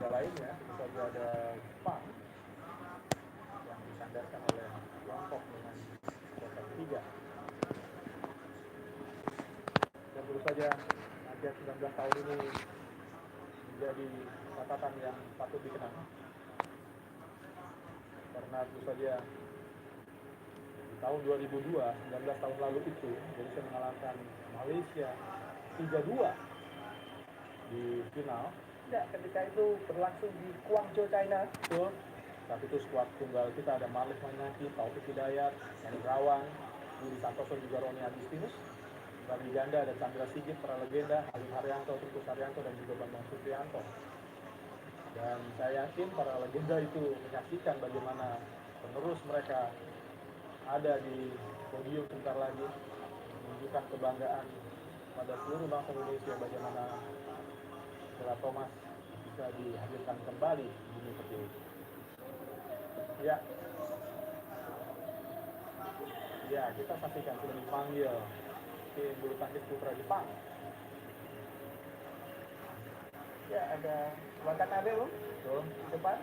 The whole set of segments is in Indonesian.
liga lainnya, tentu saja ada Jepang yang disandarkan oleh Tiongkok dengan kuota ketiga. Dan tentu saja Asia 19 tahun ini menjadi catatan yang patut dikenang, karena tentu saja di tahun 2002, 19 tahun lalu itu, Indonesia mengalahkan Malaysia 3-2 di final. Ya, ketika itu berlangsung di Guangzhou, China. Betul. Saat itu skuad tunggal kita ada Malik Mainaki, Taufik Hidayat, Hendrawang, Budi Santoso, juga Roni Agustinus. Bagi ganda ada Chandra Sigit, para legenda, Halim Haryanto, Trubus Haryanto, dan juga Bambang Supriyanto. Dan saya yakin para legenda itu menyaksikan bagaimana penerus mereka ada di podium sebentar lagi, menunjukkan kebanggaan pada seluruh bangsa Indonesia bagaimana Sheila Thomas bisa dihadirkan kembali di dunia seperti ini. Ya, kita saksikan sudah dipanggil tim bulu tangkis putra Jepang. Ya, ada Watanabe loh. Betul. Di depan.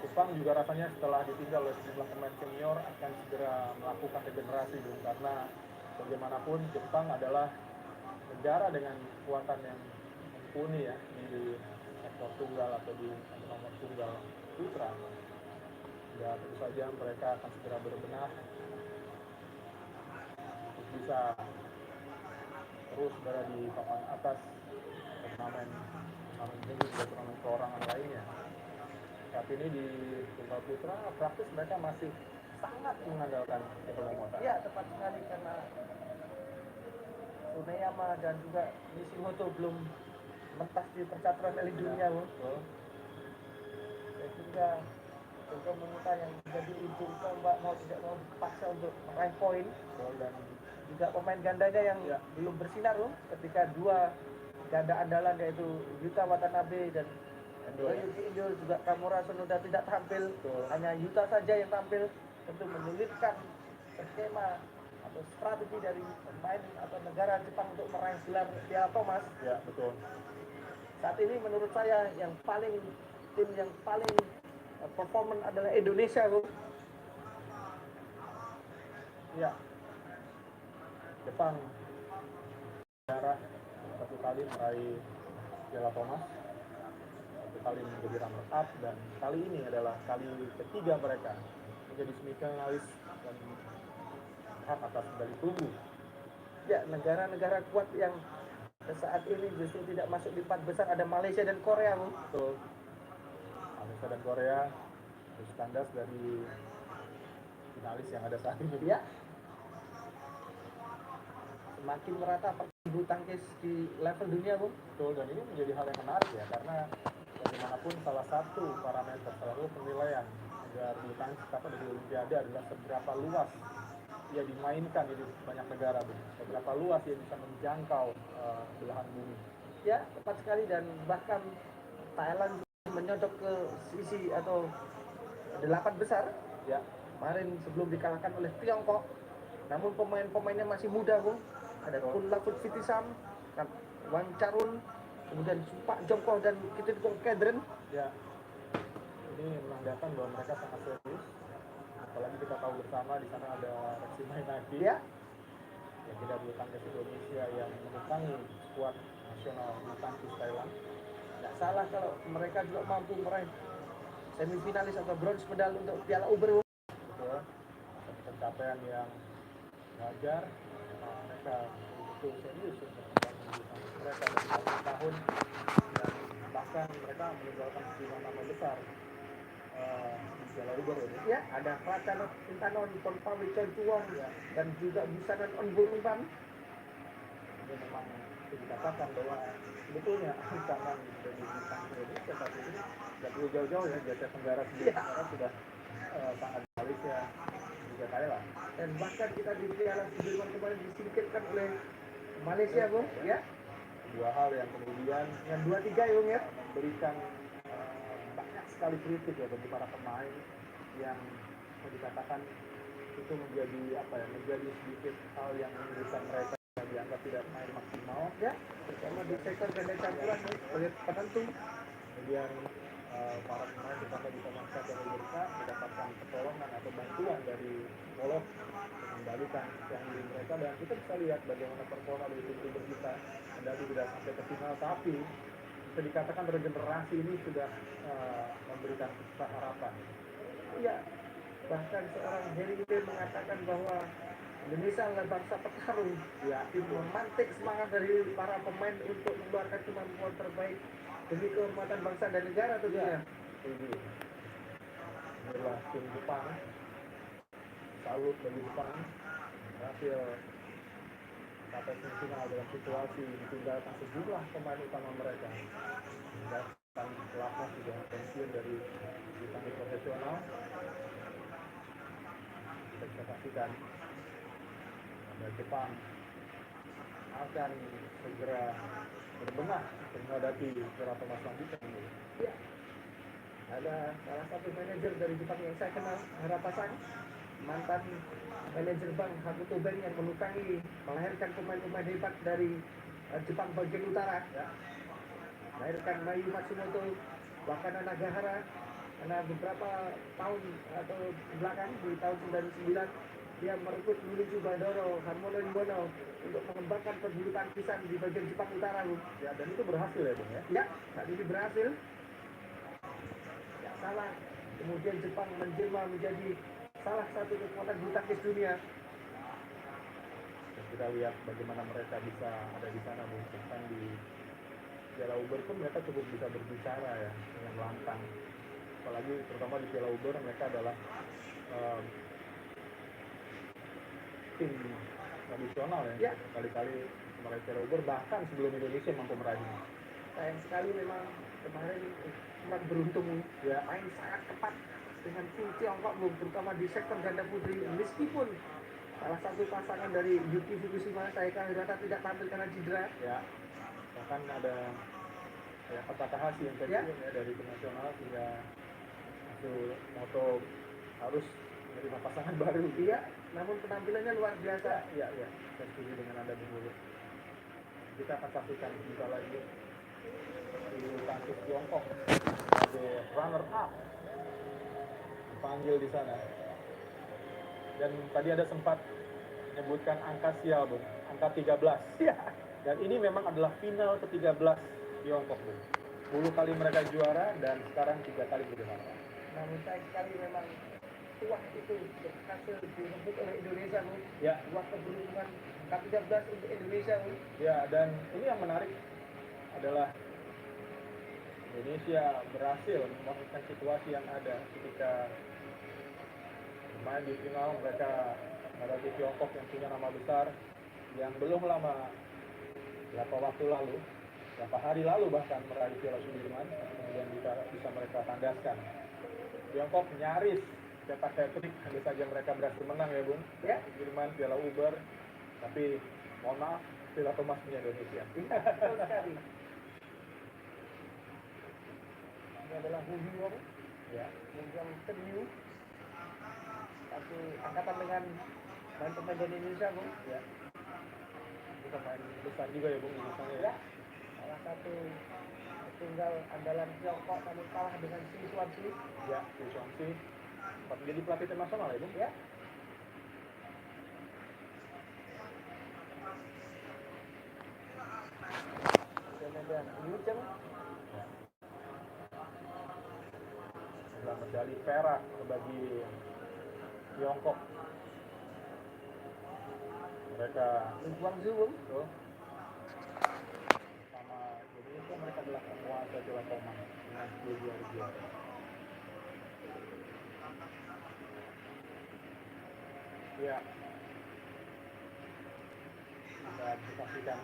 Jepang juga rasanya setelah ditinggal oleh sejumlah pemain senior akan segera melakukan regenerasi, karena bagaimanapun Jepang adalah negara dengan kekuatan yang mumpuni ya di sektor tunggal atau di nomor tunggal putra. Dan tentu saja mereka akan segera berbenah untuk bisa terus berada di papan atas turnamen ini juga turnamen perorangan lainnya. Saat ini di tunggal putra praktis mereka masih sangat mengandalkan Yamamoto. Ya, tepat sekali, karena Tsuneyama dan juga Nishimoto belum mentas di percaturan elit dunia loh. Sehingga Yamamoto yang menjadi ujung tombak mau tidak mau dipaksa untuk meraih poin. Dan juga pemain gandanya yang belum bersinar loh, ketika dua ganda andalan yaitu Yuta Watanabe dan Yuki Indo, juga Kamura Sonoda tidak tampil. Hanya Yuta saja yang tampil, tentu menyulitkan skema atau strategi dari pemain atau negara Jepang untuk meraih gelar Piala Thomas. Ya, betul. Saat ini menurut saya tim yang paling performan adalah Indonesia loh. Ya, Jepang sejarah satu kali meraih Piala Thomas, satu kali menjadi runner up, dan kali ini adalah kali ketiga mereka menjadi semifinalis dan hak atas medali perunggu. Ya, negara-negara kuat yang saat ini justru tidak masuk di 4 besar ada Malaysia dan Korea. Betul. Malaysia dan Korea terus kandas dari finalis yang ada saat ini. Ya. Semakin merata bulu tangkis di level dunia, Bung. Betul, dan ini menjadi hal yang menarik ya, karena bagaimanapun salah satu parameter, salah satu penilaian agar bulu tangkis dapat di Olimpiade adalah seberapa luas ia dimainkan di banyak negara, Bung. Seberapa luas ia bisa menjangkau belahan bumi. Ya, tepat sekali, dan bahkan Thailand menyodok ke sisi atau 8 besar. Ya. Kemarin sebelum dikalahkan oleh Tiongkok. Namun pemain-pemainnya masih muda, Bung. Ada Kun Lafut Vitisam, Wang Charun, kemudian Supak Jongkoh dan Kittikong Kedren. Ya. Ini menandakan bahwa mereka sangat serius. Apalagi kita tahu bersama di sana ada Reksi Mainaki. Ya. Yang tidak bulu tangkis Indonesia yang menumpangi skuad nasional bulu tangkis Thailand. Tidak salah kalau mereka juga mampu meraih semifinalis atau bronze medal untuk Piala Uber. Betul. Pencapaian yang wajar. Mereka betul serius untuk membangun bulu tangkis mereka dari tahun, dan bahkan mereka meninggalkan sejumlah nama besar di Piala Uber ini. Ya, ada Pracanot Intanon, Ponpawi Concuwong, ya, dan juga Busanan Onburumpan. Ini memang dikatakan bahwa sebetulnya ancaman dari bulu tangkis Indonesia saat ini tidak perlu jauh-jauh ya, di Asia Tenggara sendiri sudah sangat Malaysia juga Thailand. Dan bahkan kita di Piala Sudirman kemarin disingkirkan oleh Malaysia, Bung. Ya. Dua hal yang kemudian yang 2-3 ya, Bung, ya, memberikan banyak sekali kritik ya bagi para pemain yang dikatakan itu menjadi menjadi sedikit hal yang menyulitkan mereka, yang dianggap tidak main maksimal ya, terutama di sektor ganda campuran sebagai penentu. Kemudian para pemain terutama di Pemaksa dan Liberka mendapatkan pertolongan atau bantuan dari psikolog untuk mengembalikan yang diri mereka, dan kita bisa lihat bagaimana performa dari tim kita kendali tidak sampai ke final, tapi bisa dikatakan regenerasi ini sudah memberikan kita harapan. Iya, bahkan seorang Harry Kane mengatakan bahwa Indonesia adalah bangsa petarung. Ya, Tim memantik semangat dari para pemain untuk mengeluarkan kemampuan terbaik demi kehormatan bangsa dan negara tentunya. ini adalah tim Jepang. Salut bagi Jepang berhasil sampai semifinal dalam situasi ditinggalkan sejumlah pemain utama mereka. Dan pelatnas juga pensiun dari tangga profesional. Kita bisa saksikan bahwa Jepang akan segera berbenah untuk menghadapi beberapa masa selanjutnya. Ya, ada salah satu manajer dari Jepang yang saya kenal, Harapasang, mantan manajer Bank Hakuto Bank yang melukangi melahirkan pemain-pemain hebat dari Jepang bagian utara. Ya. Melahirkan Mayu Matsumoto, Wakana Nagahara, karena beberapa tahun atau belakang di tahun 99 dia merekrut Lulu Subadoro, Harmono Imbono untuk mengembangkan pembulu tangkisan di bagian Jepang Utara, Bu. Ya, dan itu berhasil ya, Bung ya? Ya, saat ini berhasil. Ya, salah. Kemudian Jepang menjelma menjadi salah satu kekuatan bulu tangkis dunia. Dan kita lihat bagaimana mereka bisa ada di sana, Bung. Bahkan di Piala Uber pun mereka cukup bisa berbicara ya dengan lantang. Apalagi terutama di Piala Uber mereka adalah tim tradisional ya. Kali-kali meraih Piala Uber bahkan sebelum Indonesia mampu meraihnya. Sayang sekali memang kemarin kurang beruntung ya, main sangat ketat dengan tim Tiongkok, terutama di sektor ganda putri, meskipun salah satu pasangan dari Yuki Fukushima, Saika Hirata tidak tampil karena cedera. Ya, bahkan ada ya kata Hashi yang pensiun ya dari tim nasional, sehingga Moto harus menerima pasangan baru. Iya, namun penampilannya luar biasa. Iya, saya setuju dengan Anda dulu. Kita akan saksikan sebentar lagi di tangkis Tiongkok sebagai runner up dipanggil di sana. Dan tadi ada sempat menyebutkan angka sial, Bung, angka 13. Iya. Dan ini memang adalah final ke-13 Tiongkok, Bung. 10 kali mereka juara dan sekarang 3 kali berjuara. Namun sayang sekali memang tuah itu berhasil direbut oleh Indonesia, Bu. Ya. Tuah keberuntungan K13 untuk Indonesia, Bu. Ya, dan ini yang menarik adalah Indonesia berhasil memanfaatkan situasi yang ada ketika bermain di final. Mereka menghadapi Tiongkok yang punya nama besar, yang belum lama, beberapa waktu lalu, beberapa hari lalu bahkan meraih Piala Sudirman, kemudian bisa mereka tandaskan. Tiongkok nyaris cetak hat-trick, hanya saja mereka berhasil menang ya, Bung. Ya. Sudirman, Piala Uber, tapi mohon maaf, Piala Thomas punya Indonesia. Betul sekali. Ini adalah Hu Wong, Ya. yang Tenyu, satu angkatan dengan pemain dari Indonesia, Bu. Ya. Itu pemain besar juga ya, Bung, misalnya ya. Salah satu tunggal andalan Tiongkok, namun kalah dengan Xi Shuangxi. Ya, Xi Shuangxi sempat menjadi pelatih tim nasional ya, Bung. Ya. Dan ada Liu Cheng. Adalah medali perak bagi Tiongkok. Mereka Liu Guangzhou. betul, sama Indonesia, mereka adalah penguasa Piala Thomas dengan 22 juara. Ya, kita saksikan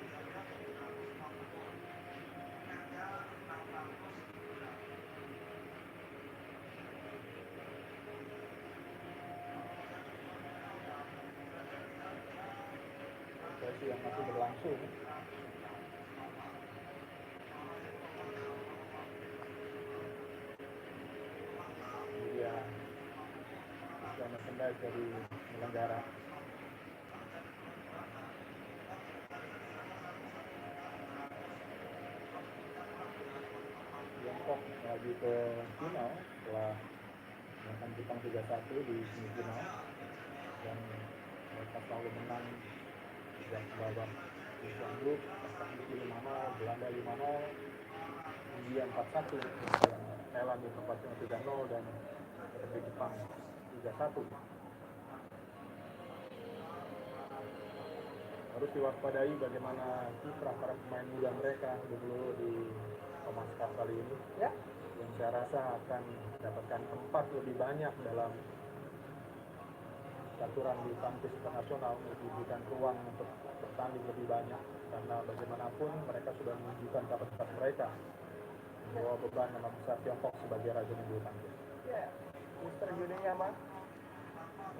sesi yang masih berlangsung. Kemudian bisa merchandise dari penyelenggara. Tiongkok Tiongkok lagi ke final setelah mengalahkan Jepang 3-1 di semifinal, dan mereka selalu menang sejak babak Asian Group, Pakistan 5-0, Belanda 5-0, India 4-1, dan Thailand di tempat 3-0, dan seperti Jepang 3-1. Harus diwaspadai bagaimana kiprah para pemain muda mereka dulu di Thomas Cup kali ini, Ya. yang saya rasa akan mendapatkan tempat lebih banyak dalam aturan bulu tangkis internasional, diberikan ruang untuk bertanding lebih banyak, karena bagaimanapun mereka sudah menunjukkan kapasitas mereka membawa beban nama besar Tiongkok sebagai raja bulu tangkis. Ya, Mr. Yuneyama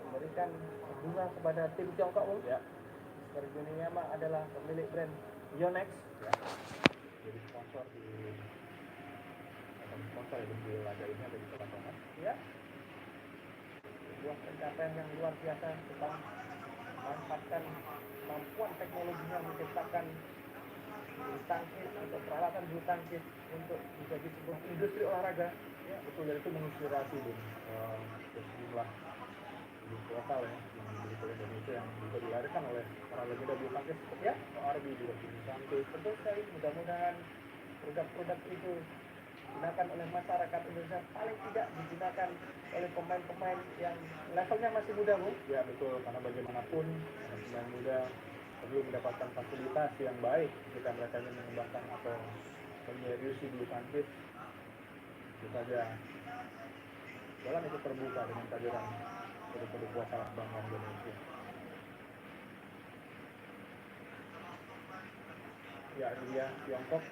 memberikan bunga kepada tim Tiongkok. Ya. Mr. Yuneyama adalah pemilik brand Yonex. Ya. Jadi sponsor di laga ini ada di Telatongan. Ya. Sebuah pencapaian yang luar biasa tentang memanfaatkan kemampuan teknologinya menciptakan bulu tangkis atau peralatan bulu tangkis untuk menjadi sebuah industri olahraga. Ya, betul, dari itu menginspirasi sejumlah lokal ya, yang dimiliki oleh Indonesia, yang juga dilahirkan oleh para legenda bulu tangkis seperti Ya. Arbi, juga Bulu Tangkis. Betul sekali, mudah-mudahan produk-produk itu digunakan oleh masyarakat Indonesia, paling tidak digunakan oleh pemain-pemain yang levelnya masih muda, Bu. Ya betul, karena bagaimanapun pemain muda perlu mendapatkan fasilitas yang baik jika mereka ingin mengembangkan atau menyeriusi bulu tangkis. Itu saja jalan itu terbuka dengan kehadiran produk-produk lokal kebanggaan Indonesia. Ya, ini dia Tiongkok.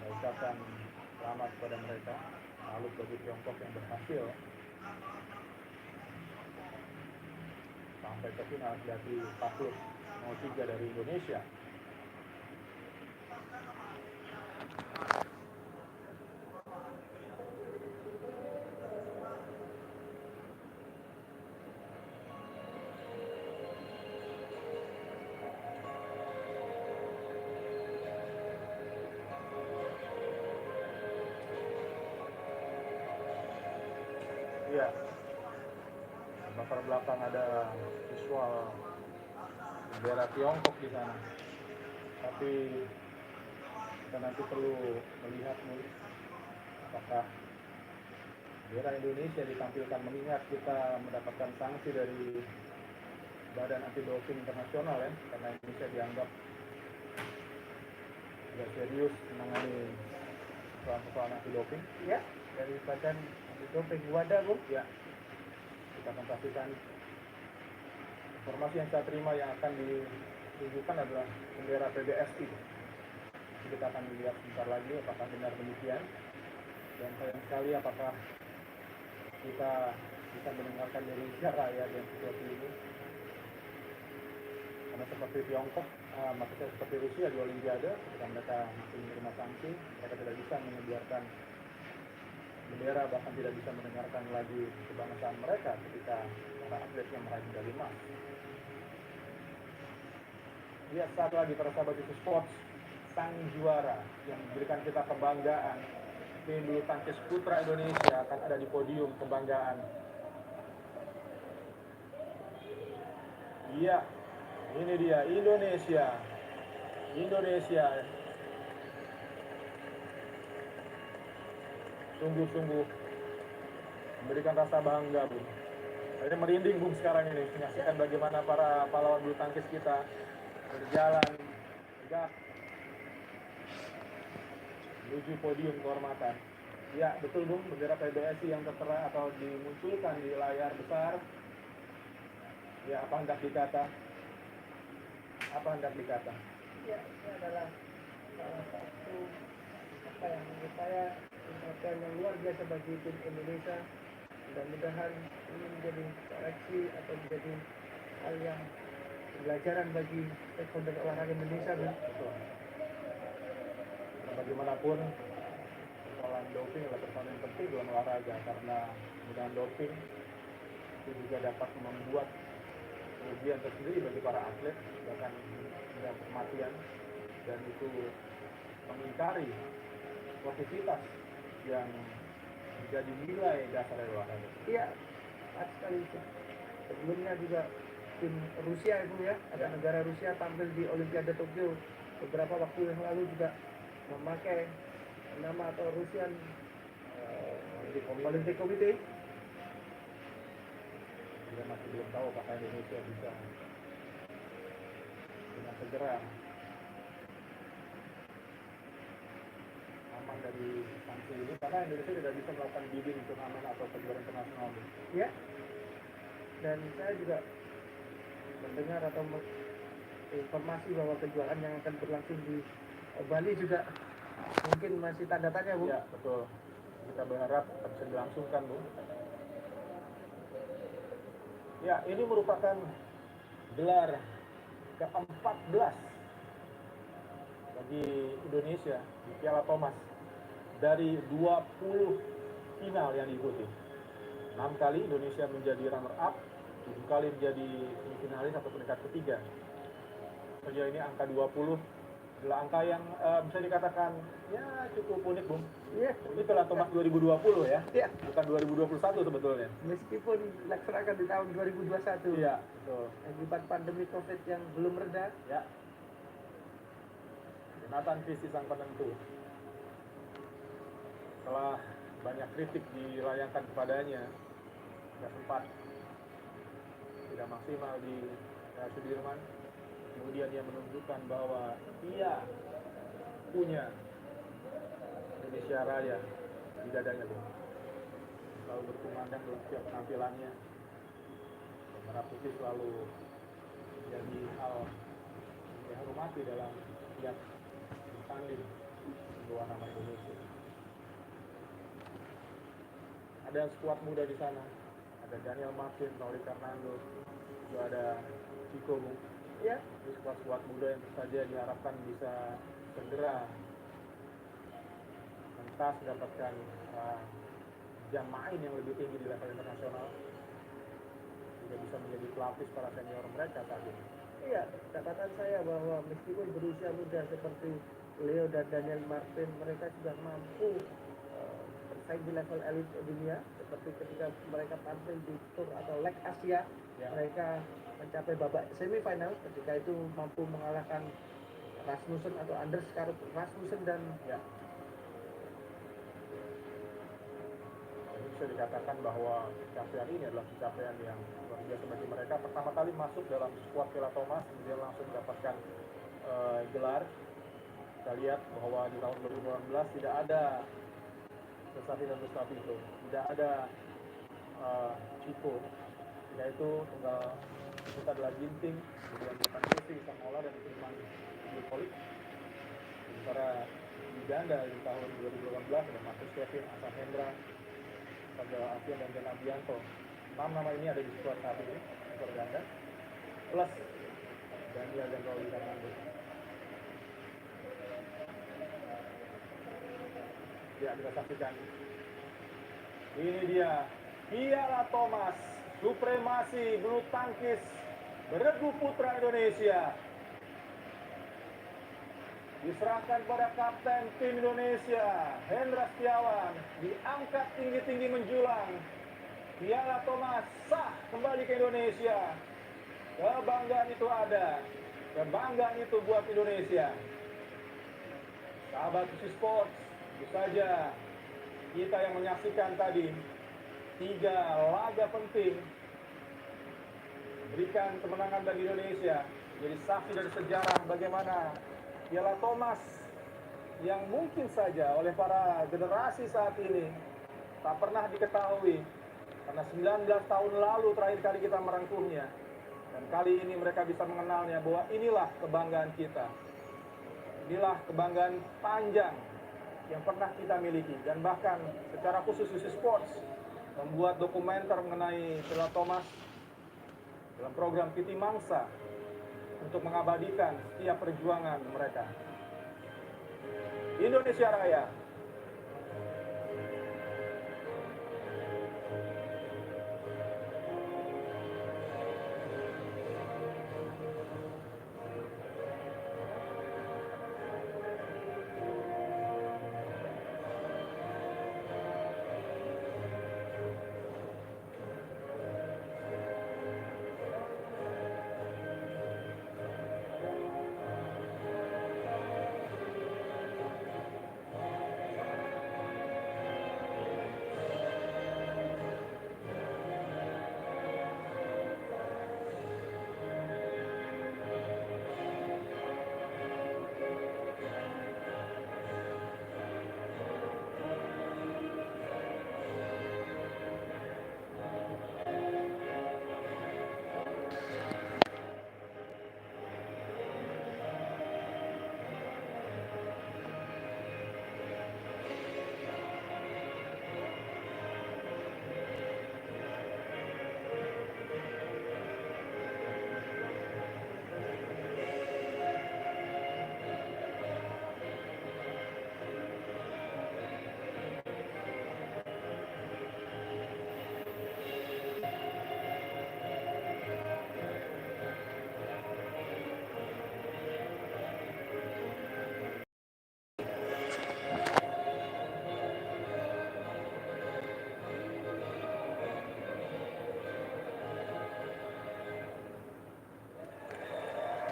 Saya ucapkan selamat kepada mereka. Salut bagi Tiongkok yang berhasil sampai ke final dari takluk 0-3 dari Indonesia. Iya, latar belakang ada visual bendera Tiongkok di sana. Tapi kita nanti perlu melihat nih, apakah bendera Indonesia ditampilkan, mengingat kita mendapatkan sanksi dari Badan Anti Doping Internasional ya, karena Indonesia dianggap tidak serius menangani persoalan anti doping. Ya, dari Badan Anti Doping WADA, Bu. Ya, kita akan saksikan informasi yang saya terima yang akan ditunjukkan adalah bendera PBSI. Kita akan lihat sebentar lagi apakah benar demikian, dan sayang sekali apakah kita bisa mendengarkan dari Raya yang seperti ini, karena seperti Tiongkok, maksudnya seperti Rusia di Olimpiade, ketika mereka masih menerima sanksi, mereka tidak bisa membiarkan bendera, bahkan tidak bisa mendengarkan lagi kebangsaan mereka ketika para atletnya meraih medali emas. Lihat saat lagi para sahabat itu sports, sang juara yang memberikan kita kebanggaan, tim bulu tangkis putra Indonesia akan ada di podium kebanggaan. Iya, ini dia Indonesia. Sungguh-sungguh memberikan rasa bangga, Bung. Saya merinding, Bung, sekarang ini menyaksikan bagaimana para pahlawan bulu tangkis kita berjalan tegak menuju podium kehormatan. Ya, betul, Bung, bendera PBSI yang tertera atau dimunculkan di layar besar. Ya, apa hendak dikata? Ya, ini adalah salah satu yang menurut saya pencapaian yang luar biasa bagi tim Indonesia. Mudah-mudahan ini menjadi koreksi atau menjadi hal yang pembelajaran bagi stakeholder olahraga Indonesia. Betul. Bagaimanapun persoalan doping adalah persoalan yang penting dalam olahraga, karena penggunaan doping itu juga dapat membuat kerugian tersendiri bagi para atlet, bahkan dengan kematian, dan itu mengingkari sportivitas yang menjadi nilai dasar dari olahraga. Iya, pas sekali itu. Sebelumnya juga tim Rusia itu ya, ada negara Rusia tampil di Olimpiade Tokyo beberapa waktu yang lalu juga memakai nama atau Rusian Olympic Committee. Kita masih belum tahu apakah Indonesia bisa dengan segera aman dari sanksi ini, karena Indonesia tidak bisa melakukan bidding turnamen atau kejuaraan internasional. Ya, dan saya juga mendengar atau informasi bahwa kejuaraan yang akan berlangsung di Bali juga mungkin masih tanda tanya, Bu. Ya, betul. Kita berharap bisa dilangsungkan, Bu. Ya, ini merupakan gelar ke-14 bagi Indonesia di Piala Thomas dari 20 final yang diikuti. 6 kali Indonesia menjadi runner up, 7 kali menjadi semifinalis atau peringkat ketiga. Sejauh ini angka 20 adalah angka yang bisa dikatakan ya cukup unik, Bung. Iya. Ini Piala Thomas 2020 ya, Iya. bukan 2021 sebetulnya. Meskipun dilaksanakan di tahun 2021. Iya, betul. Akibat pandemi COVID yang belum reda. Ya. Jonathan Christie sang penentu. Setelah banyak kritik dilayangkan kepadanya, tidak sempat, tidak maksimal di Sudirman. Kemudian dia menunjukkan bahwa ia punya Indonesia Raya di dadanya, Bung. Selalu berkumandang dalam setiap penampilannya. Merah putih selalu jadi hal yang dihormati dalam setiap bertanding membawa nama Indonesia. Ada skuad muda di sana, ada Daniel Martin, Raul Fernando, juga ada Chico, Bung. Ya. Ini skuad muda yang tentu saja diharapkan bisa segera mentas mendapatkan jam main yang lebih tinggi di level internasional, juga bisa menjadi pelapis para senior mereka saat ini. Iya, catatan saya bahwa meskipun berusia muda seperti Leo dan Daniel Martin, mereka sudah mampu bersaing di level elit dunia, seperti ketika mereka tampil di Tour atau Leg Asia, mereka mencapai babak semifinal, ketika itu mampu mengalahkan Rasmussen atau Anders Karp Rasmussen dan bisa dikatakan bahwa pencapaian ini adalah pencapaian yang luar biasa bagi mereka. Pertama kali masuk dalam skuad Piala Thomas, kemudian langsung mendapatkan gelar. Kita lihat bahwa di tahun 2018 tidak ada Sesati dan Mustafi itu, tidak ada Chico, yaitu tunggal kita adalah Ginting, kemudian Irfan Jesse, Samola, dan Firman Polik. Sementara di ganda di tahun 2018 ada Marcus Kevin, Ahsan Hendra, Sabda Afian, dan Jan Abianto. 6 nama ini ada di skuad saat ini, skuad ganda, plus Daniel dan Raul Fernando. Ya, kita saksikan. Ini dia Piala Thomas, supremasi bulu tangkis beregu putra Indonesia. Diserahkan pada kapten tim Indonesia, Hendra Setiawan, diangkat tinggi-tinggi menjulang. Piala Thomas sah kembali ke Indonesia. Kebanggaan itu ada, kebanggaan itu buat Indonesia. Sahabat Susi Sports, tentu saja kita yang menyaksikan tadi 3 laga penting berikan kemenangan bagi Indonesia, jadi saksi dari sejarah bagaimana Piala Thomas yang mungkin saja oleh para generasi saat ini tak pernah diketahui, karena 19 tahun lalu terakhir kali kita merangkumnya, dan kali ini mereka bisa mengenalnya bahwa inilah kebanggaan kita, inilah kebanggaan panjang yang pernah kita miliki. Dan bahkan secara khusus Susi Sports membuat dokumenter mengenai Piala Thomas dalam program Titi Mangsa untuk mengabadikan setiap perjuangan mereka. Indonesia Raya.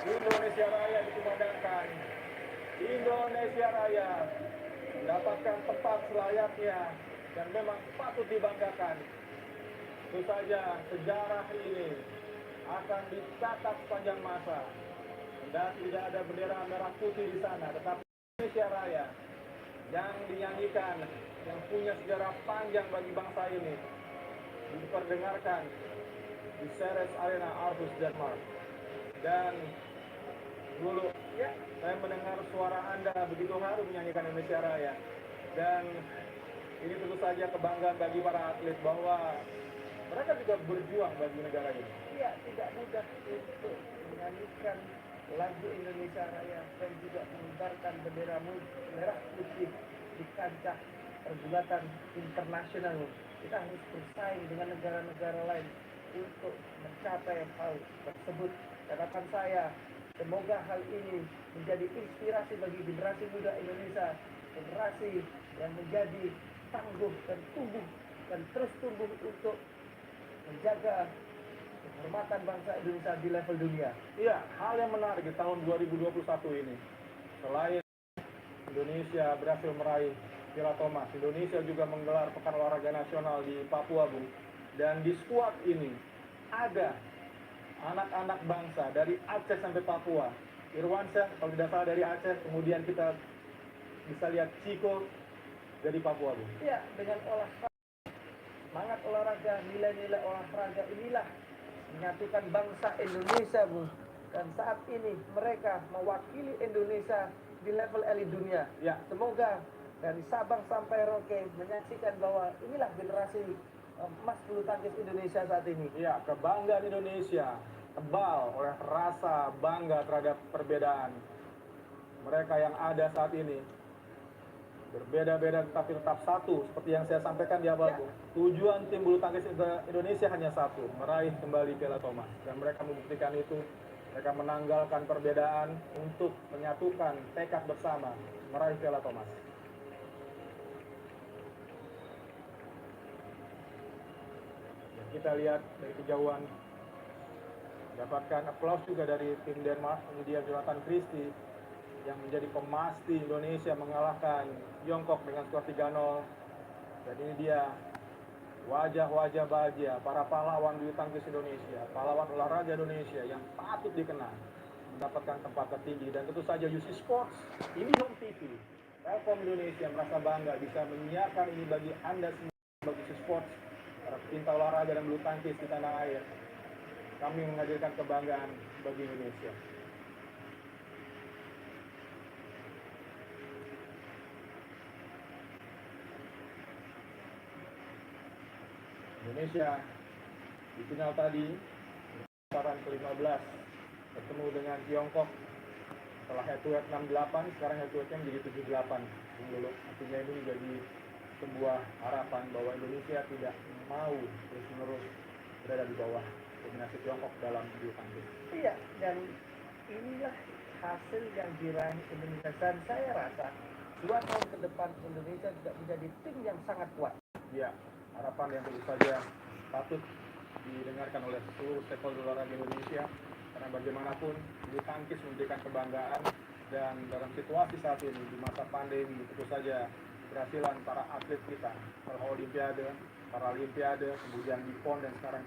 Indonesia Raya dikumandangkan. Indonesia Raya mendapatkan tempat selayaknya dan memang patut dibanggakan. Tentu saja sejarah ini akan dicatat sepanjang masa. Dan tidak ada bendera merah putih di sana, tetapi Indonesia Raya yang dinyanyikan, yang punya sejarah panjang bagi bangsa ini, diperdengarkan di Ceres Arena Aarhus, Denmark. Dan dulu ya, saya mendengar suara Anda begitu harum menyanyikan Indonesia Raya. Dan ini tentu saja kebanggaan bagi para atlet bahwa mereka juga berjuang bagi negara ini. Iya, tidak mudah untuk menyanyikan lagu Indonesia Raya dan juga mengibarkan bendera merah putih di kancah pergulatan internasional. Kita harus bersaing dengan negara-negara lain untuk mencapai hal tersebut. Harapan saya, semoga hal ini menjadi inspirasi bagi generasi muda Indonesia, generasi yang menjadi tangguh dan tumbuh dan terus tumbuh untuk menjaga kehormatan bangsa Indonesia di level dunia. Iya, hal yang menarik di tahun 2021 ini, selain Indonesia berhasil meraih Piala Thomas, Indonesia juga menggelar Pekan Olahraga Nasional di Papua, Bung. Dan di skuad ini ada anak-anak bangsa dari Aceh sampai Papua. Irwansyah kalau tidak salah dari Aceh, kemudian kita bisa lihat Ciko dari Papua, Bung. Iya, dengan semangat olahraga, nilai-nilai olahraga inilah menyatukan bangsa Indonesia, Bung. Dan saat ini mereka mewakili Indonesia di level elit dunia. Ya. Semoga dari Sabang sampai Merauke menyaksikan bahwa inilah generasi emas bulu tangkis Indonesia saat ini. Ya, kebanggaan Indonesia tebal oleh rasa bangga terhadap perbedaan. Mereka yang ada saat ini berbeda-beda tetapi tetap satu, seperti yang saya sampaikan di awal. Ya. Tujuan tim bulu tangkis Indonesia hanya satu, meraih kembali Piala Thomas. Dan mereka membuktikan itu. Mereka menanggalkan perbedaan untuk menyatukan tekad bersama meraih Piala Thomas. Dan kita lihat dari kejauhan, dapatkan aplaus juga dari tim Denmark, kemudian Jonathan Christie yang menjadi pemasti Indonesia mengalahkan Tiongkok dengan skor 3-0. Dan ini dia wajah-wajah bahagia para pahlawan bulu tangkis Indonesia, pahlawan olahraga Indonesia yang patut dikenang, mendapatkan tempat tertinggi. Dan tentu saja UC Sports, IndiHome TV, Telkom Indonesia merasa bangga bisa menyiarkan ini bagi Anda semua, bagi UC Sports, para pecinta olahraga dan bulu tangkis di tanah air. Kami menghadirkan kebanggaan bagi Indonesia. Indonesia di final tadi putaran ke-15 bertemu dengan Tiongkok setelah head to head 6-8, sekarang head to headnya menjadi 7-8 dulu. Artinya ini menjadi sebuah harapan bahwa Indonesia tidak mau terus-menerus berada di bawah dominasi Tiongkok dalam bulu tangkis. Iya, dan inilah hasil yang diraih Indonesia, dan saya rasa 2 tahun ke depan Indonesia juga menjadi tim yang sangat kuat. Iya, harapan yang tentu saja patut didengarkan oleh seluruh stakeholder olahraga Indonesia, karena bagaimanapun bulu tangkis memberikan kebanggaan. Dan dalam situasi saat ini di masa pandemi, tentu saja keberhasilan para atlet kita, para Olimpiade, Paralimpiade, kemudian di PON dan sekarang